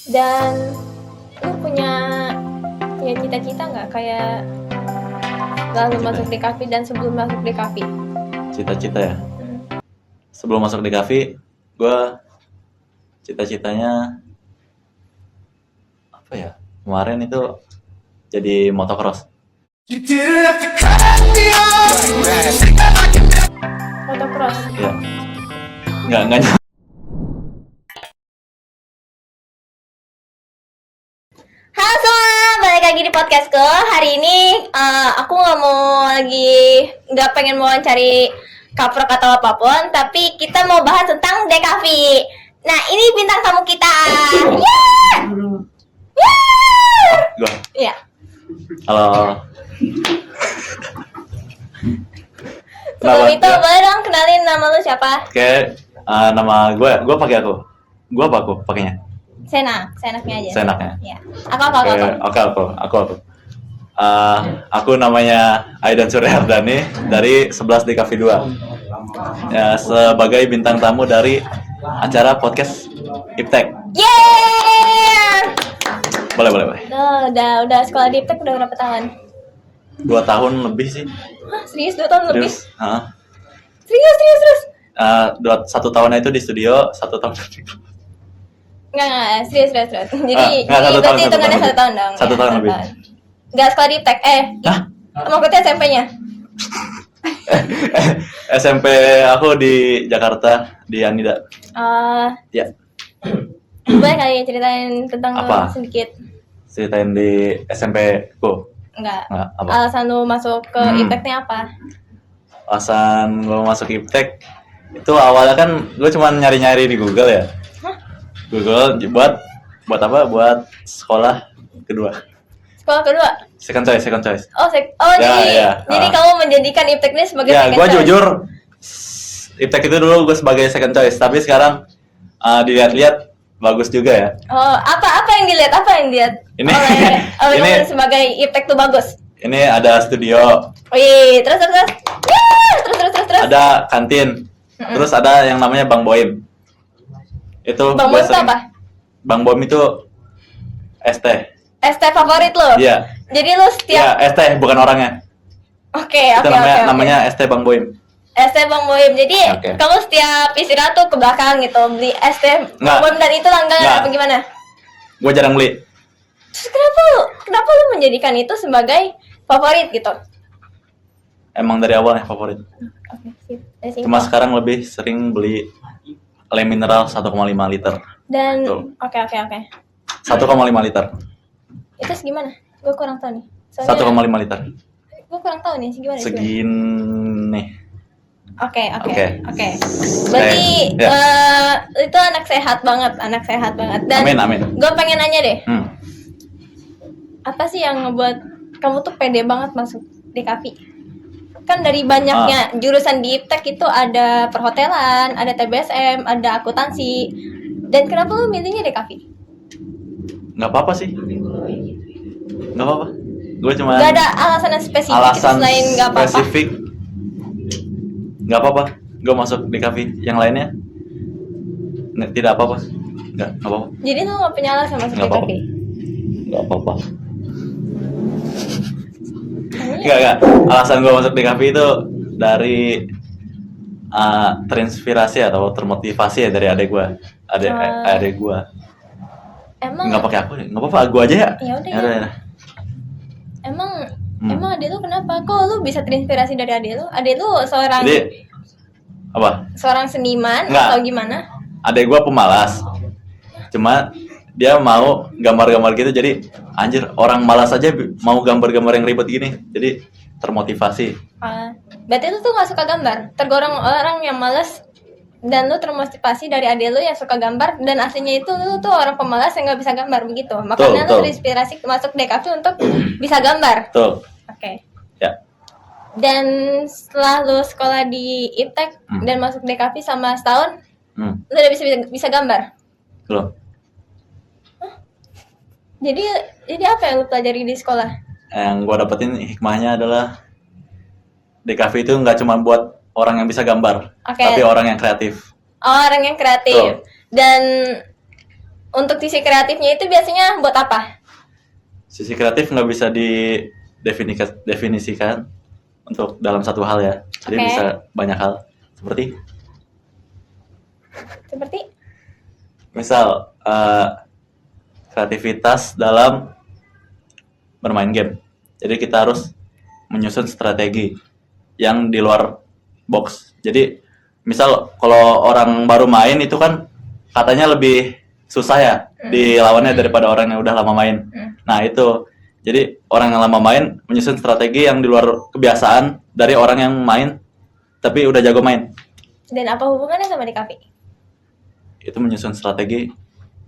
Dan lu punya cita-cita nggak kayak lalu masuk di DKV dan sebelum masuk di DKV? Cita-cita ya. Sebelum masuk di DKV, gue cita-citanya apa ya? Kemarin itu jadi motocross. Motocross. Ya. Enggak. Halo semua, balik lagi di podcastku. Hari ini aku nggak pengen mau cari kaprok atau apapun, tapi kita mau bahas tentang DKV. Nah, ini bintang tamu kita. Gue. Iya. Halo. Sebelum itu boleh dong kenalin nama lu siapa? Oke, nama gue pakai aku. Gue apa aku pakainya? Senaknya aja. Senaknya. Iya. Aku. Aku namanya Aidan Suryardani dari 11 DKV 2. Ya, sebagai bintang tamu dari acara podcast Iptek. Yeah! Boleh. Udah sekolah di IPTEK udah berapa tahun? 2 tahun lebih sih. Hah, serius 2 tahun lebih? Serius? Heeh. Serius. 1 tahunnya itu di studio, 1 tahun di Enggak, serius. Jadi Nggak, 1 tahun, berarti hitungannya 1 tahun dong. 1 tahun lebih. Enggak sekolah di IPTEK. Hah? Maksudnya SMP-nya? SMP aku di Jakarta, di Anida. Ya, Boleh kali ceritain tentang Apa? lu sedikit? ceritain di SMP ku. Enggak. Apa? Alasan lu masuk ke IPTEK-nya apa? Alasan gue masuk Iptek itu awalnya kan gue cuma nyari-nyari di Google ya. Hah? Google buat apa? Buat sekolah kedua. Sekolah kedua? Second choice. Jadi kamu menjadikan IPTEK ini sebagai Ya, second gue choice? jujur Iptek itu dulu gue sebagai second choice, tapi sekarang dilihat-lihat bagus juga ya. Oh, apa yang dilihat? Ini- oleh ini- kamu sebagai IPTEK tuh bagus? Ini ada studio, Wih, terus. Terus. ada kantin, terus ada yang namanya Bang Boim. Itu Bang gua Boim itu sering- apa? Bang Boim itu ST. ST favorit lo? Iya. Jadi lo Iya, setiap ST bukan orangnya. Oke. Itu namanya ST Bang Boim. ST Bang Boim. Jadi Oke. kamu setiap istirahat tuh ke belakang gitu beli ST Bang Nggak. Boim dan itu langganan Nggak. apa gimana? Gue jarang beli. Terus kenapa lu menjadikan itu sebagai favorit gitu? Emang dari awalnya favorit. Oke, sip. Dari Cuma singkong. sekarang lebih sering beli le mineral 1,5 liter. Dan Betul. oke. 1,5 liter. Itu segimana? Gue kurang tahu nih. 1,5 liter. Gue kurang tahu nih segimana. Segini. Oke. Oke. Berarti Ya. itu anak sehat banget. Dan Amin. gue pengen nanya deh, Hmm. apa sih yang ngebuat kamu tuh pede banget masuk DKV? Kan dari banyaknya jurusan di IPTEK itu ada perhotelan, ada TBSM, ada akuntansi. Dan kenapa lu milihnya DKV? Nggak apa-apa sih. Nggak apa-apa. Gue cuma Gak ada alasan yang spesifik selain gak apa-apa. spesifik. Nggak apa-apa. Gue masuk di kafe. Yang lainnya tidak apa-apa. Nggak apa-apa. Jadi lu gak punya alasan masuk Nggak DKV? apa-apa. Nggak apa-apa. Iya. Nggak. Alasan gue masuk di kafe itu dari terinspirasi atau termotivasi ya dari adik gue. Adik gue. Emang Nggak pakai aku deh. Nggak apa-apa. Gue aja ya. Yaudah. Ya. Emang adik lu kenapa? Kok lu bisa terinspirasi dari adik lu? Adik lu seorang Jadi apa? seniman Nggak. atau gimana? Adik gue pemalas. Cuma dia mau gambar-gambar gitu, jadi anjir, orang malas aja mau gambar-gambar yang ribet gini, jadi termotivasi. Berarti lu tuh gak suka gambar? Tergolong orang yang malas dan lu termotivasi dari adik lu yang suka gambar, dan aslinya itu lu tuh orang pemalas yang gak bisa gambar begitu. Makanya lu Betul. terinspirasi masuk DKV untuk bisa gambar. Betul. Oke. Ya. Dan setelah lu sekolah di IPTEK dan masuk DKV sama setahun, lu udah bisa gambar. Belum. Jadi apa yang lu pelajari di sekolah? Yang gue dapetin hikmahnya adalah DKV itu nggak cuma buat orang yang bisa gambar, Oke. tapi orang yang kreatif. Orang yang kreatif. Betul. Dan untuk sisi kreatifnya itu biasanya buat apa? Sisi kreatif nggak bisa didefinisikan untuk dalam satu hal ya. Jadi Oke. bisa banyak hal. Seperti Seperti misal kreativitas dalam bermain game. Jadi kita harus menyusun strategi yang di luar box. Jadi misal kalau orang baru main itu kan katanya lebih susah ya dilawannya daripada orang yang udah lama main. Nah itu, jadi orang yang lama main menyusun strategi yang di luar kebiasaan dari orang yang main tapi udah jago main. dan apa hubungannya sama DKV? Itu menyusun strategi.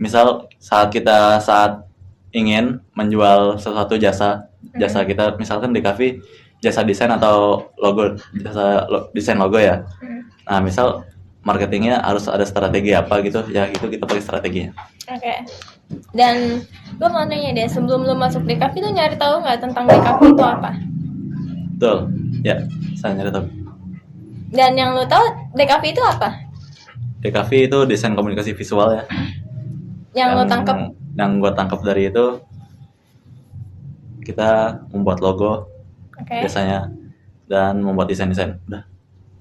Misal saat ingin menjual sesuatu jasa kita, misalkan di kafe jasa desain atau logo, desain logo ya. Nah misal marketingnya harus ada strategi apa gitu ya, gitu kita pakai strateginya. Oke. Dan gue mau nanya deh, sebelum lu masuk DKV tuh nyari tahu nggak tentang DKV itu apa? Betul ya, saya nyari tahu. Dan yang lu tahu DKV itu apa? DKV itu desain komunikasi visual ya. Yang lu tangkap? Yang gue tangkap dari itu, kita membuat logo Oke. biasanya dan membuat desain. Udah.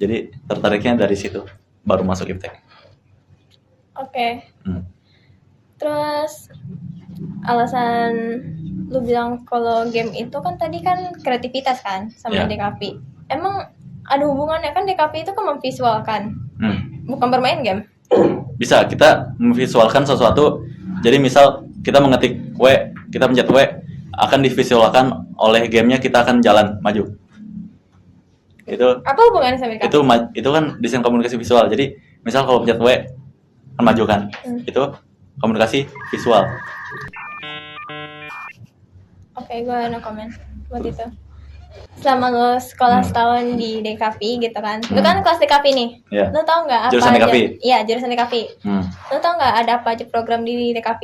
Jadi tertariknya dari situ, baru masuk Iptek. Oke. Terus alasan lu bilang kalau game itu kan tadi kan kreativitas kan sama Ya. DKV. Emang ada hubungannya kan DKV itu kan memvisualkan, bukan bermain game. Bisa kita memvisualkan sesuatu. Jadi misal kita mengetik W, kita pencet W, akan divisualkan oleh gamenya, kita akan jalan maju. Itu Apa hubungannya sama DKV? itu kan desain komunikasi visual. Jadi misal kalau pencet W akan maju kan. Itu komunikasi visual. Oke, gue no comment buat itu. Selama lu sekolah setahun di DKV gitu kan, lu kan kelas DKV nih. Iya. Lu tau nggak apa Jurusan aja? DKV? Iya, jurusan DKV. Hmm. Lu tau nggak ada apa aja program di DKV?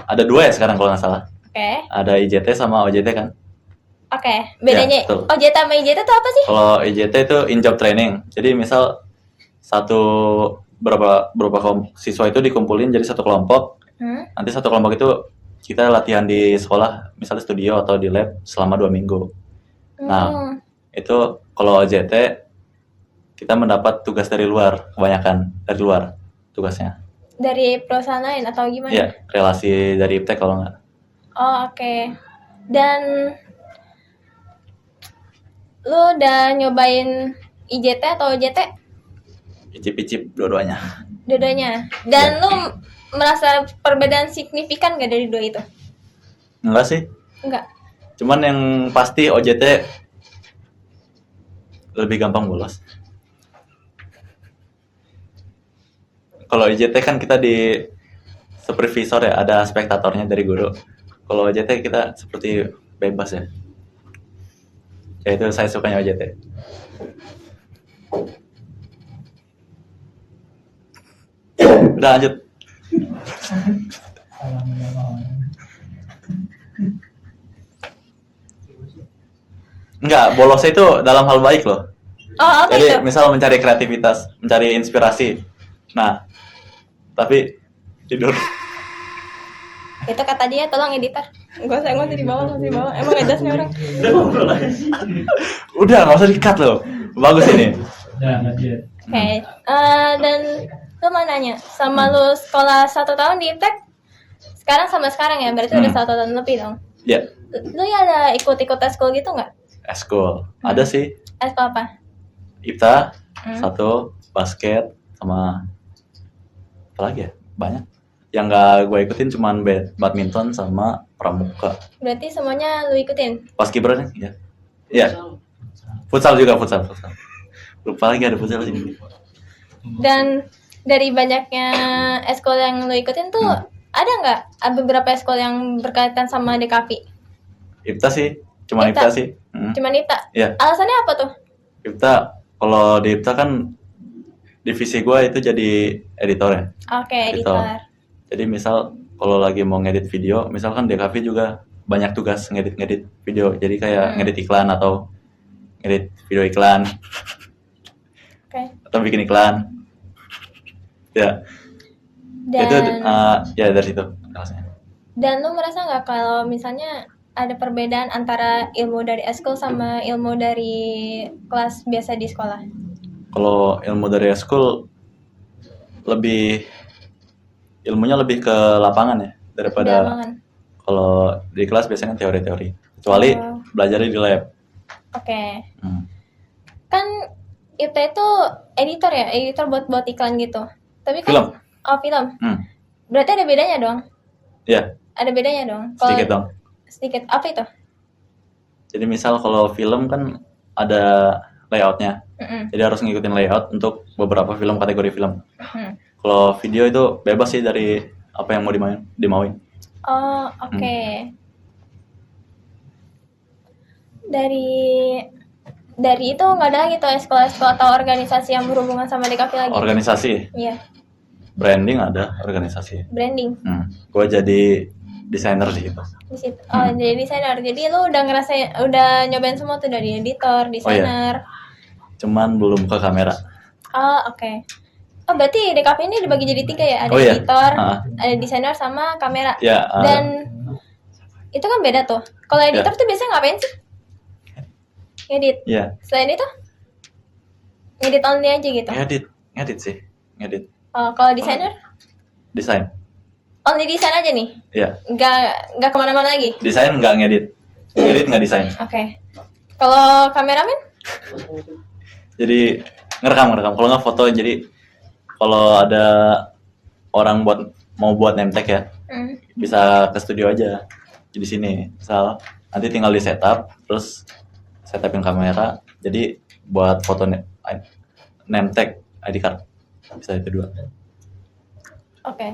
Ada 2 ya sekarang kalau nggak salah. Oke. Ada IJT sama OJT kan. Oke, bedanya betul. OJT sama IJT itu apa sih? Kalau IJT itu in job training. Jadi misal berapa siswa itu dikumpulin jadi satu kelompok. Nanti satu kelompok itu kita latihan di sekolah, misalnya studio atau di lab selama 2 minggu. Nah, itu kalau OJT kita mendapat tugas dari luar, kebanyakan dari luar tugasnya. Dari perusahaan lain atau gimana? Iya, relasi dari Iptek kalau nggak. Oh, oke. Dan lu udah nyobain IJT atau OJT? Icip-icip dua-duanya. Dua-duanya. Dan lu merasa perbedaan signifikan gak dari dua itu? Enggak sih. Enggak. Cuman yang pasti OJT lebih gampang bolos. Kalau IJT kan kita di supervisor ya, ada spektatornya dari guru. Kalau OJT kita seperti bebas ya. Ya itu saya sukanya OJT. Udah lanjut. Enggak, bolosnya itu dalam hal baik loh. Oh, apa Jadi itu? misal mencari kreativitas, mencari inspirasi. Nah, tapi tidur. Itu kata dia, tolong editor. Gak usah di bawah. Emang gak jelas nih orang. Udah, nggak usah di-cut loh. Bagus ini. Oke. Dan lu mau nanya, sama lu sekolah 1 tahun di Iptek, sekarang sama sekarang ya, berarti udah 1 tahun lebih dong. Ya, Lu ya ada ikut-ikut eskul gitu nggak? eskul. Ada sih. Eskul apa? IPTA, 1, basket, sama apa lagi ya? Banyak. Yang nggak gue ikutin cuman badminton sama pramuka. Berarti semuanya lu ikutin? Paskibra ya? Iya. Futsal juga, futsal. Lupa lagi ada futsal sini. Dan dari banyaknya eskul yang lu ikutin tuh, ada nggak beberapa eskul yang berkaitan sama DKV? IPTA sih, cuman IPTA. IPTA sih. Cuman IPTA? Iya. Alasannya apa tuh? IPTA, kalau di IPTA kan divisi gue itu jadi editor ya. Oke, editor. Jadi misal kalau lagi mau ngedit video, misalkan DKV juga banyak tugas ngedit video. Jadi kayak ngedit iklan atau ngedit video iklan. Oke. Atau bikin iklan. Ya. Dan Itu ya dari situ kelasnya. dan lu merasa nggak kalau misalnya ada perbedaan antara ilmu dari eskul sama ilmu dari kelas biasa di sekolah? Kalau ilmu dari school lebih ilmunya lebih ke lapangan ya Di daripada lapangan. kalau di kelas biasanya kan teori-teori. Kecuali Oh. belajarnya di lab. Oke. Hmm. Kan itu editor ya, editor buat iklan gitu. Tapi kan Film. oh film. Hmm. Berarti ada bedanya dong. Ya, Ada bedanya dong. sedikit dong. Sedikit. Apa itu? Jadi misal kalau film kan ada layoutnya. Mm-mm. Jadi harus ngikutin layout untuk beberapa film kategori film. Mm. Kalau video itu bebas sih dari apa yang mau dimauin. Oh, oke. Dari itu nggak ada lagi tuh sekolah-sekolah atau organisasi yang berhubungan sama DKV lagi? Organisasi, Iya, branding ada organisasi. branding Gue jadi desainer di situ. di situ. Oh, jadi desainer. Jadi lu udah nyobain semua tuh dari editor, desainer. Cuman belum ke kamera. Oh, oke. Oh, berarti DKV ini dibagi jadi 3 ya? Ada Oh, iya. editor, ada desainer sama kamera. Ya, Dan itu kan beda tuh. Kalau editor tuh biasanya ngapain sih? Ngedit. ya Selain itu? Ngedit only aja gitu. ngedit sih, ngedit. Oh, kalau desainer? Desain. Only desain aja nih? Ya, Nggak kemana-mana lagi? desain nggak ngedit. Ngedit nggak desain. Oke. Kalau kameramen? Jadi ngerekam. Kalau nggak foto, jadi kalau ada orang mau buat name tag ya, bisa ke studio aja di sini. Misal nanti tinggal di setup, terus setupin kamera. Jadi buat foto name tag ID card bisa itu 2. Oke.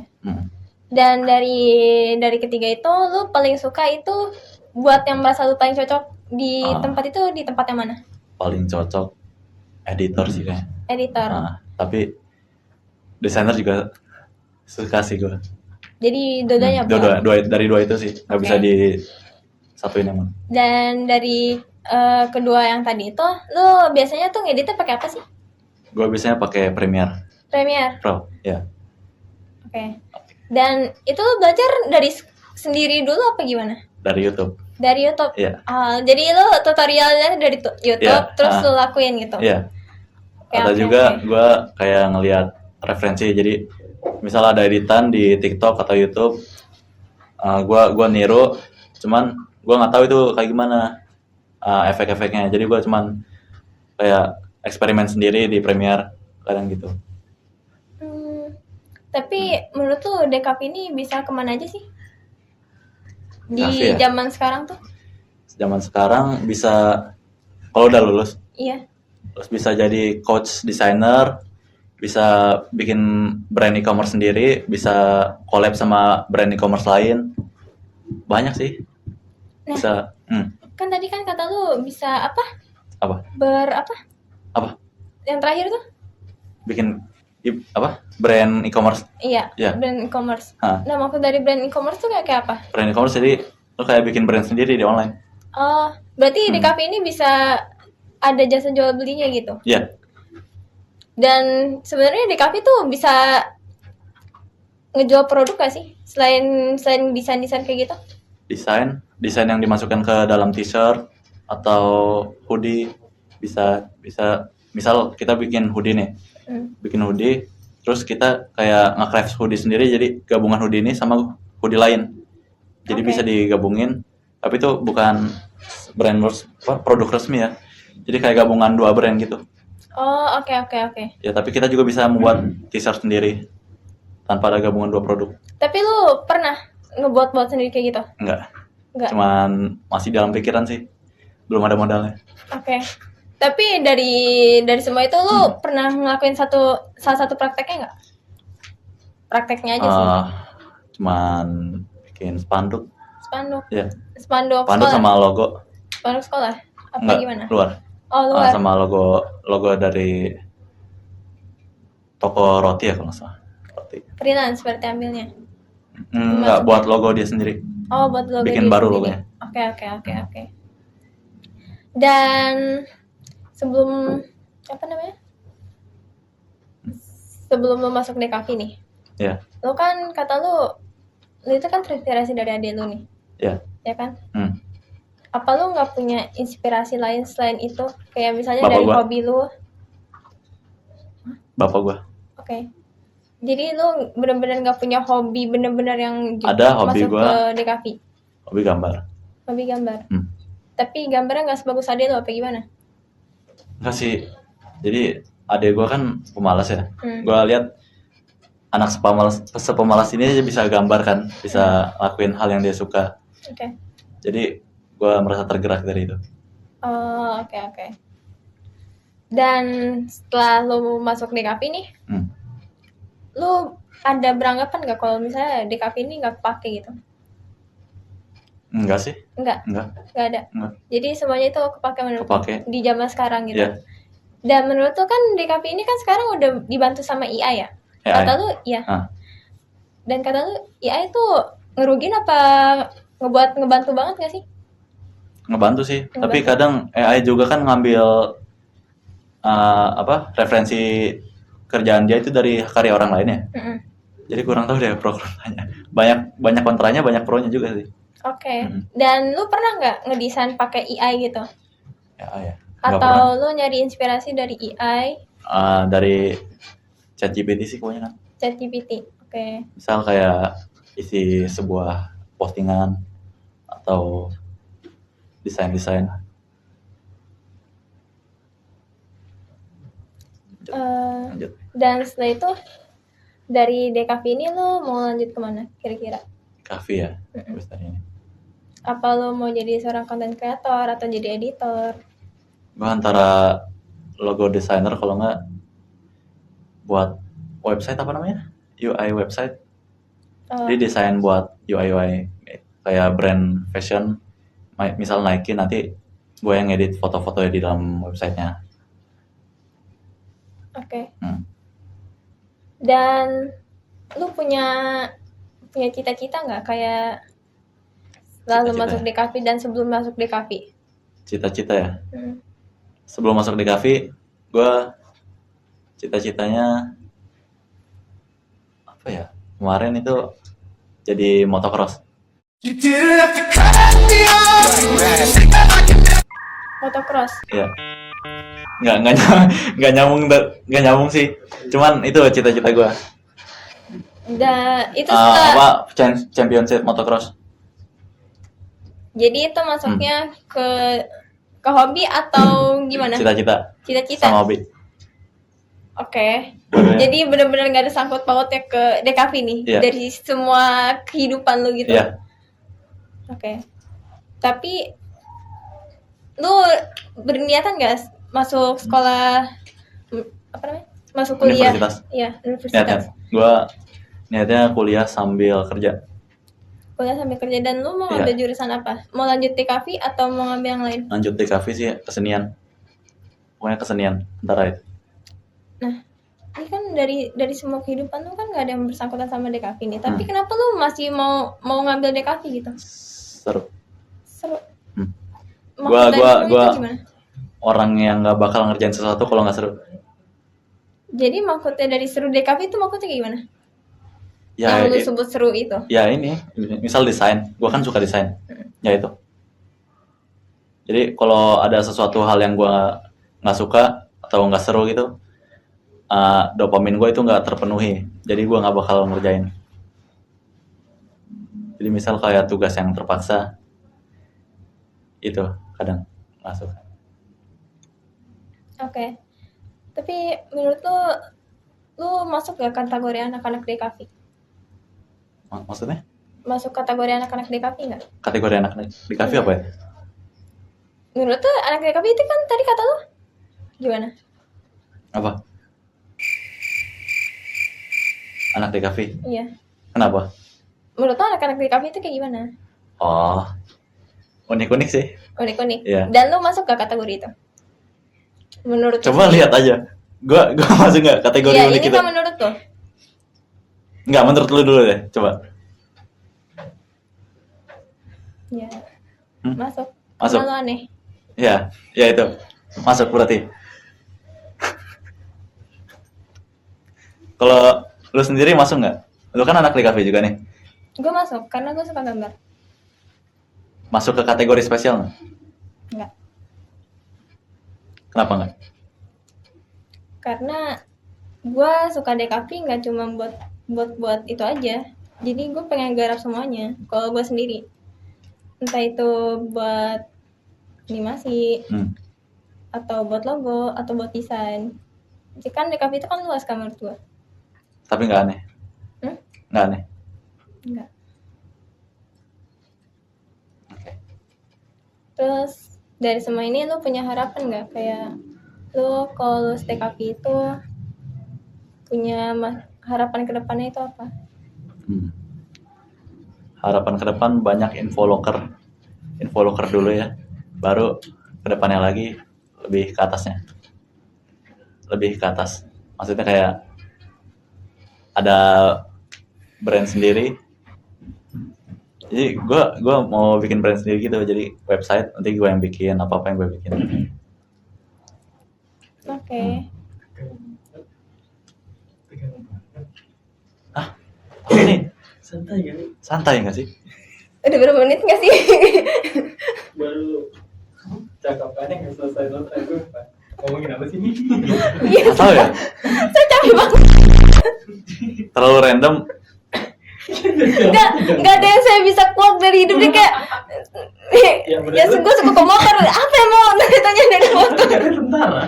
Dan dari ketiga itu lu paling suka itu buat yang merasa lu paling cocok di tempat itu di tempat yang mana? Paling cocok editor sih kayaknya. Editor. Tapi desainer juga suka sih gue. Jadi dua-duanya Dari dua itu sih nggak bisa disatuin emang. Dan dari kedua yang tadi itu, lu biasanya tuh ngeditnya pakai apa sih? Gue biasanya pakai Premiere Pro, ya. Oke. Dan itu lu belajar dari sendiri dulu apa gimana? Dari YouTube. Dari YouTube. Iya. Jadi lu tutorialnya dari YouTube terus lu lakuin gitu. Iya. Ada juga gue kayak ngelihat referensi. Jadi misal ada editan di TikTok atau YouTube, gue niru. Cuman gue nggak tahu itu kayak gimana efek-efeknya. Jadi gue cuman kayak eksperimen sendiri di Premiere kadang gitu. Tapi menurut lu DKV ini bisa kemana aja sih? Di zaman sekarang tuh? Zaman sekarang bisa, kalau udah lulus. Iya. Terus bisa jadi coach designer, bisa bikin brand e-commerce sendiri, bisa collab sama brand e-commerce lain. Banyak sih. Nah, bisa. Kan tadi kan kata lu bisa apa? Apa? Apa? Yang terakhir tuh? Bikin brand e-commerce. Iya, brand e-commerce. Nah, maksud dari brand e-commerce tuh kayak apa? Brand e-commerce jadi lu kayak bikin brand sendiri di online. Oh, berarti DKV ini bisa ada jasa jual belinya gitu? Iya. Dan sebenarnya DKV tuh bisa ngejual produk gak sih? Selain desain-desain kayak gitu? Desain yang dimasukkan ke dalam t-shirt atau hoodie bisa misal kita bikin hoodie nih. Bikin hoodie, terus kita kayak nge-craft hoodie sendiri, jadi gabungan hoodie ini sama hoodie lain. Jadi bisa digabungin, tapi itu bukan produk resmi ya. Jadi kayak gabungan 2 brand gitu. Oh, oke. Ya, tapi kita juga bisa membuat t-shirt sendiri tanpa ada gabungan 2 produk. Tapi lu pernah ngebuat sendiri kayak gitu? Enggak. Cuman masih dalam pikiran sih. Belum ada modalnya. Oke. Tapi dari semua itu lu pernah ngelakuin salah satu prakteknya nggak? Prakteknya aja sih. Cuman bikin spanduk. Ya. Spanduk sama logo. Spanduk sekolah? Apa Enggak, gimana? Luar. Oh, luar. Sama logo dari toko roti ya kalau nggak salah. Roti. Freelance berarti ambilnya? Enggak, buat logo dia sendiri. Oh, buat logo bikin dia baru sendiri. Logonya. Oke. Dan sebelum lu masuk DKV nih, Ya, Lu kan kata lu itu kan terinspirasi dari adik lu nih, ya. ya kan? Hmm. Apa lu nggak punya inspirasi lain selain itu? Kayak misalnya Bapak dari gua. hobi lu. Bapak gua. Oke. Jadi lu bener-bener nggak punya hobi bener-bener yang Ada hobi masuk gua. ke DKV? Hobi gambar. Hobi gambar. Hmm. Tapi gambarnya nggak sebagus adik lu apa gimana? Enggak sih. Jadi adek gua kan pemalas ya. Hmm. Gua lihat anak sepemalas ini aja bisa gambar kan, bisa lakuin hal yang dia suka. Oke. Jadi gua merasa tergerak dari itu. Oh, oke. Dan setelah lu masuk DKV nih, Hmm. lu ada beranggapan nggak kalau misalnya DKV ini nggak kepake gitu? Enggak sih. Nggak ada. Enggak. Jadi semuanya itu kepake menurut lu? Kepake. Di zaman sekarang gitu. Iya. Dan menurut lu kan DKV ini kan sekarang udah dibantu sama AI ya? AI. Kata lu iya. Ah. Dan kata lu AI itu ngerugin apa ngebantu banget gak sih? Ngebantu sih. Ngebantu. Tapi kadang AI juga kan ngambil referensi kerjaan dia itu dari karya orang lain ya. Mm-mm. Jadi kurang tahu deh pro kontranya. Banyak kontranya, banyak pro-nya juga sih. Oke. Dan lu pernah nggak ngedesain pakai AI gitu? AI ya. Nggak Atau pernah. lu nyari inspirasi dari AI, Dari ChatGPT sih kebanyakan. ChatGPT? Oke. Misal kayak isi sebuah postingan atau desain. Lanjut. Dan setelah itu dari DKV ini lu mau lanjut kemana kira-kira? Kafe ya. Terus tadi ini. Apa lu mau jadi seorang content creator atau jadi editor? Gue antara logo designer kalau nggak buat website apa namanya? UI website. Jadi desain buat UI kayak brand fashion, misal Nike, nanti gue yang edit foto-fotonya di dalam websitenya. Oke. Dan lu punya cita-cita nggak kayak lalu Cita-cita masuk ya? DKV dan sebelum masuk DKV? Cita-cita ya. Sebelum masuk di kafe, gue cita-citanya apa ya? Kemarin itu jadi motocross. Motocross. Iya. Nggak nyambung sih. Cuman itu cita-cita gue. Itu setelah Championship motocross. jadi itu masuknya ke hobi atau gimana? Cita-cita Cita-cita. sama hobi. Oke. Dua-duanya. Jadi benar-benar nggak ada sangkut pautnya ke DKV nih Iya. dari semua kehidupan lu gitu. Iya. Oke. Tapi lu berniatan nggak masuk sekolah apa namanya? Masuk kuliah? Universitas. Iya, universitas. Gue niatnya kuliah sambil kerja. Kuliah sambil kerja. Dan lu mau Iya. ambil jurusan apa? Mau lanjut DKV atau mau ngambil yang lain? Lanjut di kafe sih kesenian. Pokoknya kesenian antara itu. Nah, ini kan dari semua kehidupan lu kan nggak ada yang bersangkutan sama DKV nih. Tapi kenapa lu masih mau ngambil DKV gitu? Seru. Maksud dari lu itu Gua gimana? orang yang nggak bakal ngerjain sesuatu kalau nggak seru. Jadi maksudnya dari seru DKV itu maksudnya gimana? Ya, Yang lu sebut seru itu? ya ini, misal desain. Gua kan suka desain. Ya itu. Jadi kalau ada sesuatu hal yang gua nggak suka atau nggak seru gitu, dopamin gue itu nggak terpenuhi. Jadi gue nggak bakal ngerjain. Jadi misal kayak tugas yang terpaksa, itu kadang masuk. Oke. Tapi menurut lu masuk gak kategori anak-anak DKV? Maksudnya? Masuk kategori anak-anak DKV nggak? Kategori anak di kafe apa ya? Menurut lu anak DKV itu kan tadi kata lu gimana? Apa? Anak di kafe? Iya. Kenapa? Menurut lu anak-anak DKV itu kayak gimana? Oh, unik-unik sih. Unik-unik. Iya. Dan lu masuk ke kategori itu? Menurut lu Coba sendiri? lihat aja. Gua masuk nggak kategori Iya, unik ini itu? kan menurut lu. Nggak, menurut lu dulu deh. Coba. Iya. Masuk. Masuk. Karena lu aneh. Ya itu. Masuk berarti. Kalau lu sendiri masuk nggak? Lu kan anak DKV juga nih. Gue masuk karena gue suka gambar. Masuk ke kategori spesial nggak? Enggak. Kenapa nggak? Karena gue suka DKV nggak cuma buat itu aja. Jadi gue pengen garap semuanya. Kalau gue sendiri, entah itu buat animasi atau buat logo atau buat desain. Jadi kan DKV itu kan luas kan menurut gue. Tapi nggak aneh. Nggak aneh. Enggak. Oke. Terus dari semua ini lu punya harapan nggak, kayak lu kalau lulus DKV itu punya harapan ke depannya itu apa? Harapan ke depan banyak infoloker dulu ya, baru ke depannya lagi lebih ke atasnya, lebih ke atas. Maksudnya kayak ada brand sendiri. Jadi gue mau bikin brand sendiri gitu, jadi website nanti gue yang bikin, apa yang gue bikin. Oke. Apa nih? Santai kan? Santai nggak sih? Udah berapa menit nggak sih? Baru cakapannya nggak selesai gue ngomongin apa sih nih? Nggak tahu ya. Saya capek banget. Terlalu random. Nggak ada yang saya bisa quote dari hidup nih kayak. Ya gue suka ke motor. Apa yang mau tanya dari motor? Tentara.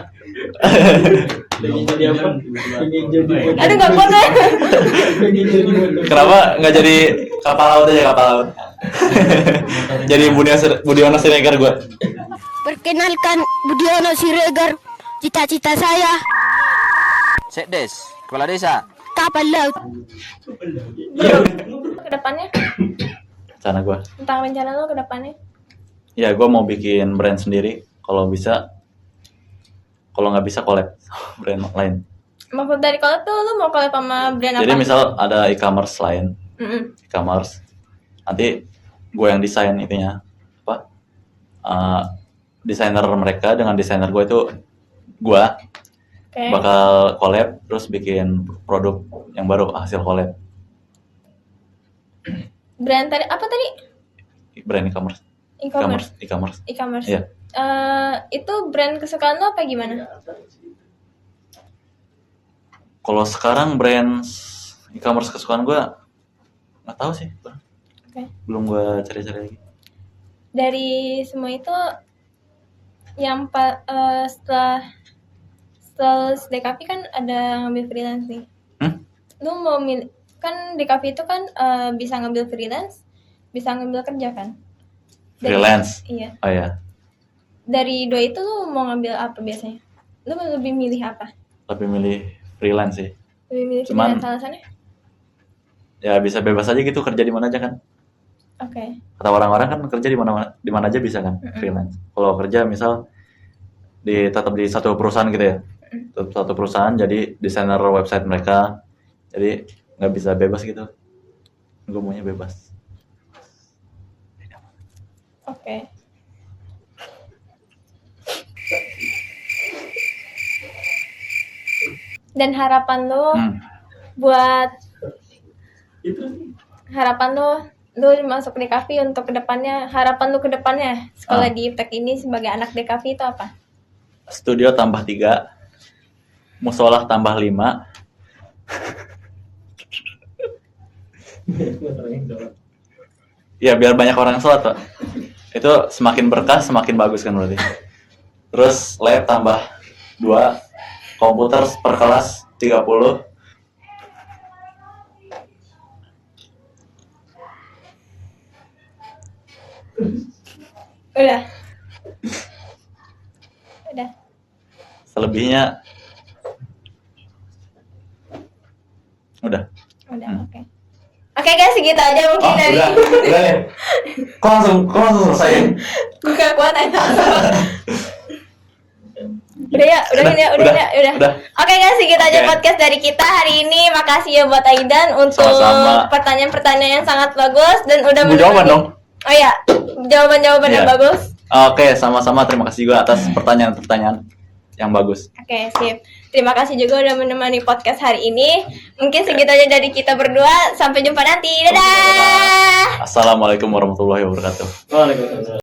Pengen jadi apa? Pengen jadi. Aduh nggak kuat ya. Pengen jadi. Kenapa nggak jadi kapal laut aja, kapal laut? Jadi Budiono Siregar gue. Perkenalkan, Budiono Siregar, cita-cita saya Sekdes, kepala desa. kapal laut. Ke depannya Rencana gue. tentang rencana lo ke depannya. Ya gue mau bikin brand sendiri. Kalau bisa, kalau nggak bisa collab sama brand lain. Maksud dari collab tuh lu mau collab sama brand apa? Jadi misal ada e-commerce lain, e-commerce, nanti gue yang desain itunya, apa? Desainer mereka dengan desainer gue itu gue Oke. bakal collab terus bikin produk yang baru hasil collab. Brand tadi apa tadi? Brand e-commerce. E-commerce. E-commerce. Iya. Itu brand kesukaan lo apa gimana? Kalau sekarang brand e-commerce kesukaan gue nggak tahu sih, Oke. belum gue cari-cari lagi. Dari semua itu yang setelah lulus DKV kan ada ngambil freelance nih. Lu mau milih, kan DKV itu kan bisa ngambil freelance, bisa ngambil kerja kan? Freelance. Iya. Oh ya, Dari dua itu lu mau ngambil apa biasanya? Lu lebih milih apa? lebih milih freelance sih. Lebih milih Cuman- freelance, alasannya? Ya bisa bebas aja gitu, kerja di mana aja kan. Oke. Kata orang-orang kan kerja di mana aja bisa kan, freelance. Kalau kerja misal tetap di satu perusahaan gitu ya, tetap satu perusahaan jadi desainer website mereka, jadi nggak bisa bebas gitu. Gue maunya bebas. Oke. Dan harapan lo buat harapan lo masuk DKV untuk kedepannya, harapan lo kedepannya sekolah di IPTEK ini sebagai anak DKV itu apa? Studio tambah 3, musola tambah 5. Ya biar banyak orang sholat Pak. Itu semakin berkah semakin bagus kan berarti. Terus lab tambah 2, komputer per kelas 30. Udah. Udah. Selebihnya udah. Udah, oke. Oke guys, segitu aja mungkin dari Udah deh. Kok langsung selesai? gue gak kuat aja. Udah ya, udah. Oke guys, segitu aja Oke. podcast dari kita hari ini. Makasih ya buat Aidan untuk Sama-sama. pertanyaan-pertanyaan yang sangat bagus dan udah Mau jawaban menemani- dong? Oh iya, jawaban-jawaban yang Iya. bagus. Oke, sama-sama terima kasih juga atas pertanyaan-pertanyaan yang bagus. Oke, sip. Terima kasih juga udah menemani podcast hari ini. Mungkin segitu aja dari kita berdua. Sampai jumpa nanti. Dadah. Assalamualaikum warahmatullahi wabarakatuh. Waalaikumsalam.